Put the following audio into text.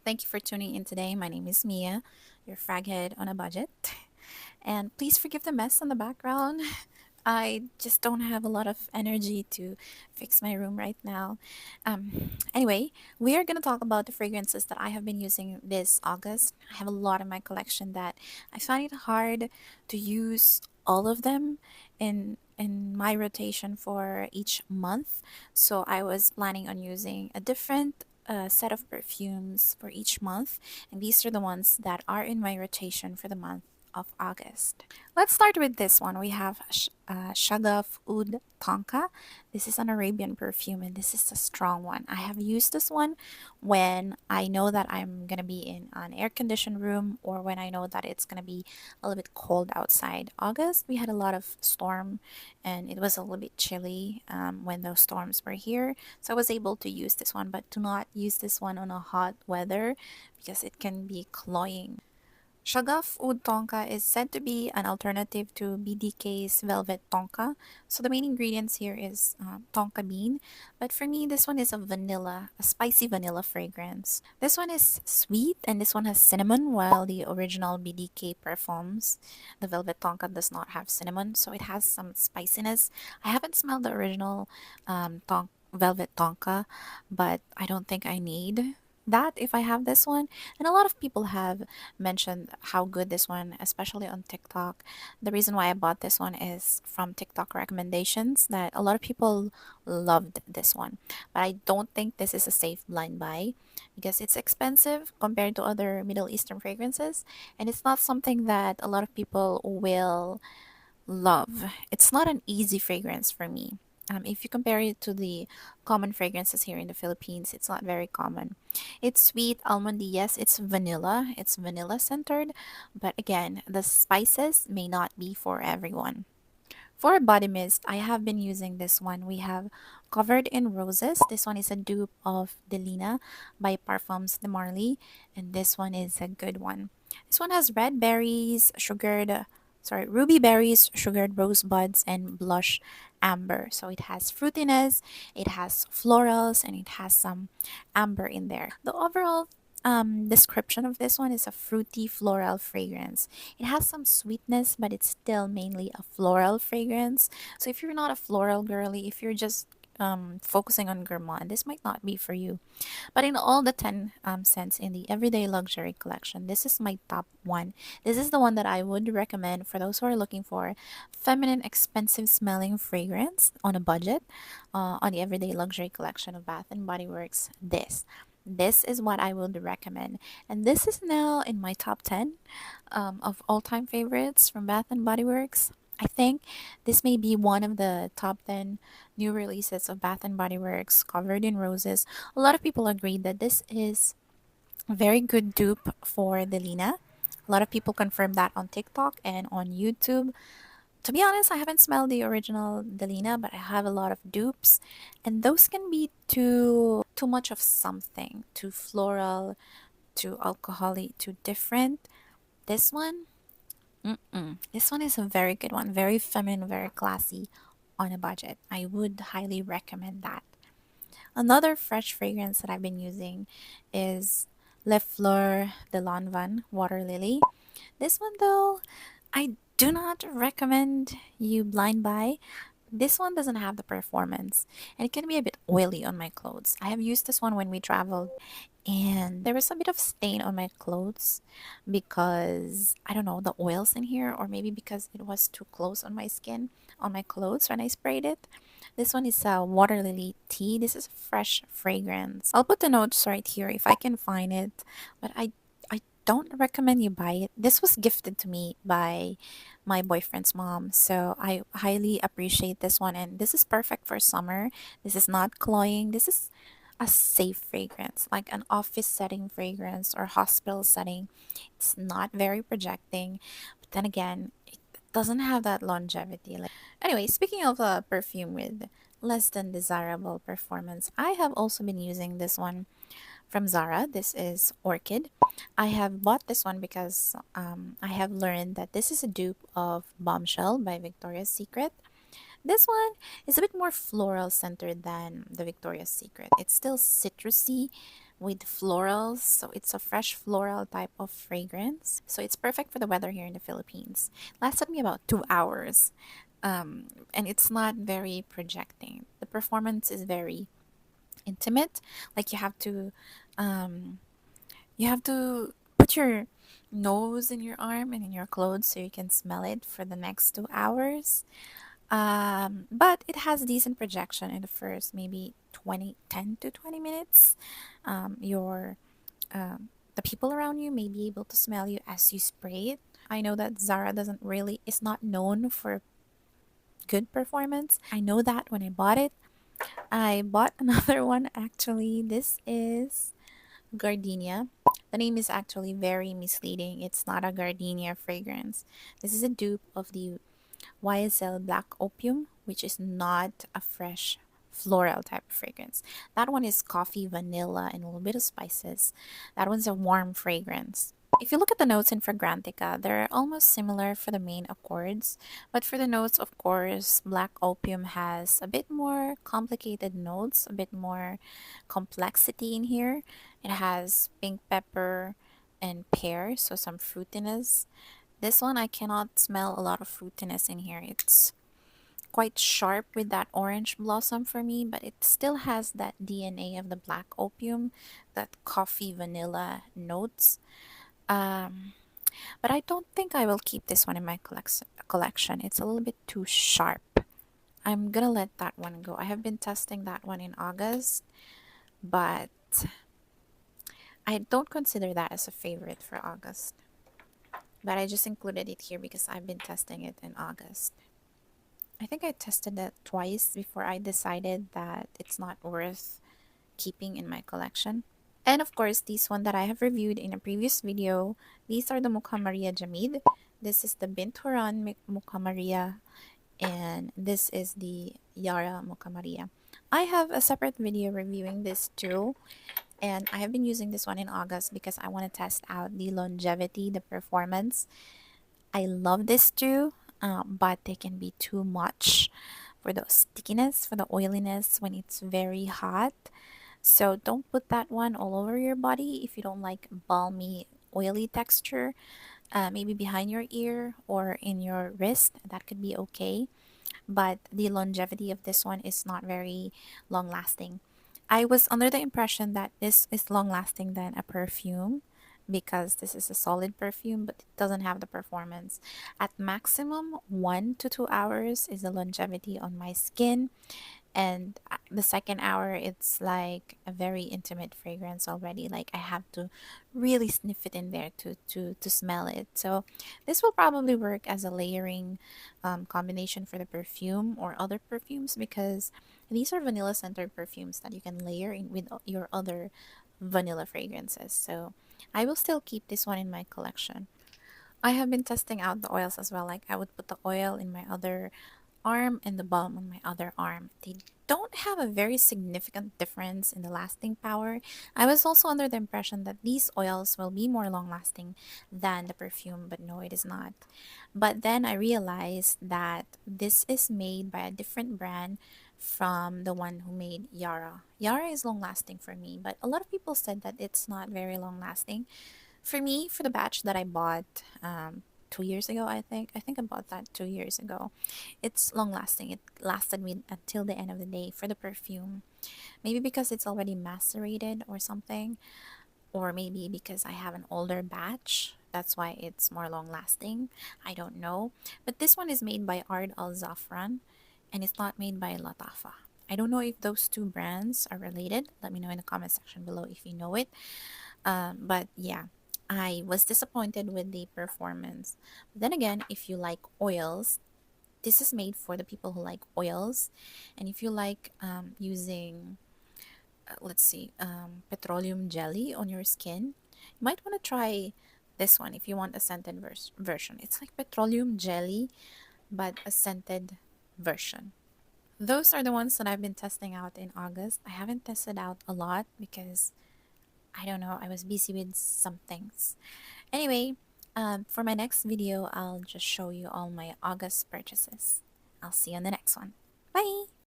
Thank you for tuning in today. My name is Mia, your fraghead on a budget. And please forgive the mess on the background. I just don't have a lot of energy to fix my room right now. Anyway, we are going to talk about the fragrances that I have been using this August. I have a lot in my collection that I find it hard to use all of them in my rotation for each month. So I was planning on using a different set of perfumes for each month, and these are the ones that are in my rotation for the month of August. Let's start with this one. We have Shagaf Oud Tonka. This is an Arabian perfume, and this is a strong one. I have used this one when I know that I'm gonna be in an air-conditioned room, or when I know that it's gonna be a little bit cold outside. August, we had a lot of storm, and it was a little bit chilly when those storms were here. So I was able to use this one, but do not use this one on a hot weather because it can be cloying. Shagaf Oud Tonka is said to be an alternative to BDK's Velvet Tonka. So the main ingredients here is tonka bean, but for me this one is a spicy vanilla fragrance. This one is sweet and this one has cinnamon, while the original BDK perfumes, the Velvet Tonka, does not have cinnamon, so it has some spiciness. I haven't smelled the original Velvet Tonka, but I don't think I need that if I have this one. And a lot of people have mentioned how good this one, especially on TikTok. The reason why I bought this one is from TikTok recommendations that a lot of people loved this one. But I don't think this is a safe blind buy because it's expensive compared to other Middle Eastern fragrances, and it's not something that a lot of people will love. It's not an easy fragrance for me. If you compare it to the common fragrances here in the Philippines, it's not very common. It's sweet, almondy, yes, it's vanilla centered, but again, the spices may not be for everyone. For a body mist, I have been using this one. We have Covered in Roses. This one is a dupe of Delina by Parfums de Marly, and this one is a good one. This one has ruby berries, sugared rosebuds, and blush amber. So it has fruitiness, it has florals, and it has some amber in there. The overall description of this one is a fruity floral fragrance. It has some sweetness, but it's still mainly a floral fragrance. So if you're not a floral girly, if you're just focusing on gourmand, this might not be for you. But in all the 10 scents in the Everyday Luxury collection, this is my top one. This is the one that I would recommend for those who are looking for feminine, expensive smelling fragrance on a budget on the Everyday Luxury collection of Bath and Body Works. This is what I would recommend. And this is now in my top 10 of all time favorites from Bath and Body Works. I think this may be one of the top 10 new releases of Bath and Body Works Covered in Roses. A lot of people agree that this is a very good dupe for Delina. A lot of people confirm that on TikTok and on YouTube. To be honest, I haven't smelled the original Delina, but I have a lot of dupes, and those can be too much of something, too floral, too alcoholic, too different. This one, this one is a very good one, very feminine, very classy on a budget. I would highly recommend that. Another fresh fragrance that I've been using is Le Fleur de Lanvin Water Lily. This one though, I do not recommend you blind buy. This one doesn't have the performance and it can be a bit oily on my clothes. I have used this one when we traveled and there was a bit of stain on my clothes because I don't know, the oils in here, or maybe because it was too close on my skin, on my clothes when I sprayed it. This one is a water lily tea. This is a fresh fragrance. I'll put the notes right here if I can find it, but I don't recommend you buy it. This was gifted to me by my boyfriend's mom, so I highly appreciate this one, and this is perfect for summer. This is not cloying. This is a safe fragrance, like an office setting fragrance or hospital setting. It's not very projecting, but then again, it doesn't have that longevity. Anyway, speaking of a perfume with less than desirable performance, I have also been using this one from Zara. This is Orchid. I have bought this one because I have learned that this is a dupe of Bombshell by Victoria's Secret. This one is a bit more floral centered than the Victoria's Secret. It's still citrusy, with florals. So it's a fresh floral type of fragrance. So it's perfect for the weather here in the Philippines. Lasted me about 2 hours. And it's not very projecting. The performance is very intimate. Like um, you have to put your nose in your arm and in your clothes so you can smell it for the next 2 hours. But it has decent projection in the first maybe 10 to 20 minutes. Your the people around you may be able to smell you as you spray it. I know that Zara doesn't really is not known for good performance. I know that when I bought it. I bought another one actually. This is gardenia. The name is actually very misleading. It's not a gardenia fragrance. This is a dupe of the YSL Black Opium, which is not a fresh floral type of fragrance. That one is coffee, vanilla, and a little bit of spices. That one's a warm fragrance. If you look at the notes in Fragrantica, they're almost similar for the main accords, but for the notes, of course, Black Opium has a bit more complicated notes, a bit more complexity in here. It has pink pepper and pear, so some fruitiness. This one, I cannot smell a lot of fruitiness in here. It's quite sharp with that orange blossom for me, but it still has that DNA of the Black Opium, that coffee vanilla notes. Um, but I don't think I will keep this one in my collection. It's a little bit too sharp. I'm gonna let that one go. I have been testing that one in August, but I don't consider that as a favorite for August. But I just included it here because I've been testing it in August. I think I tested it twice before I decided that it's not worth keeping in my collection. And of course, this one that I have reviewed in a previous video, these are the Mukha Maria Jamid. This is the Bint Huran Mukha Maria, and this is the Yara Mukha Maria. I have a separate video reviewing this too, and I have been using this one in August because I want to test out the longevity, the performance. I love this too, but they can be too much for the stickiness, for the oiliness when it's very hot. So don't put that one all over your body if you don't like balmy, oily texture. Maybe behind your ear or in your wrist, that could be okay. But the longevity of this one is not very long lasting. I was under the impression that this is long lasting than a perfume because this is a solid perfume, but it doesn't have the performance. At maximum, 1 to 2 hours is the longevity on my skin, and the second hour it's like a very intimate fragrance already. Like I have to really sniff it in there to smell it. So this will probably work as a layering combination for the perfume or other perfumes, because these are vanilla scented perfumes that you can layer in with your other vanilla fragrances. So I will still keep this one in my collection. I have been testing out the oils as well. Like I would put the oil in my other arm and the balm on my other arm. They don't have a very significant difference in the lasting power. I was also under the impression that these oils will be more long lasting than the perfume, but no, it is not. But then I realized that this is made by a different brand from the one who made Yara. Yara is long lasting for me, but a lot of people said that it's not very long lasting. For me, for the batch that I bought 2 years ago, I think I bought that 2 years ago. It's long lasting. It lasted me until the end of the day for the perfume. Maybe because it's already macerated or something, or maybe because I have an older batch. That's why it's more long lasting. I don't know. But this one is made by Ard Al Zafran, and it's not made by Latafa. I don't know if those two brands are related. Let me know in the comment section below if you know it. But yeah, I was disappointed with the performance. But then again, if you like oils, this is made for the people who like oils. And if you like using, let's see, petroleum jelly on your skin, you might want to try this one if you want a scented version. It's like petroleum jelly, but a scented version. Those are the ones that I've been testing out in August. I haven't tested out a lot because I don't know, I was busy with some things. Anyway, for my next video, I'll just show you all my August purchases. I'll see you on the next one. Bye!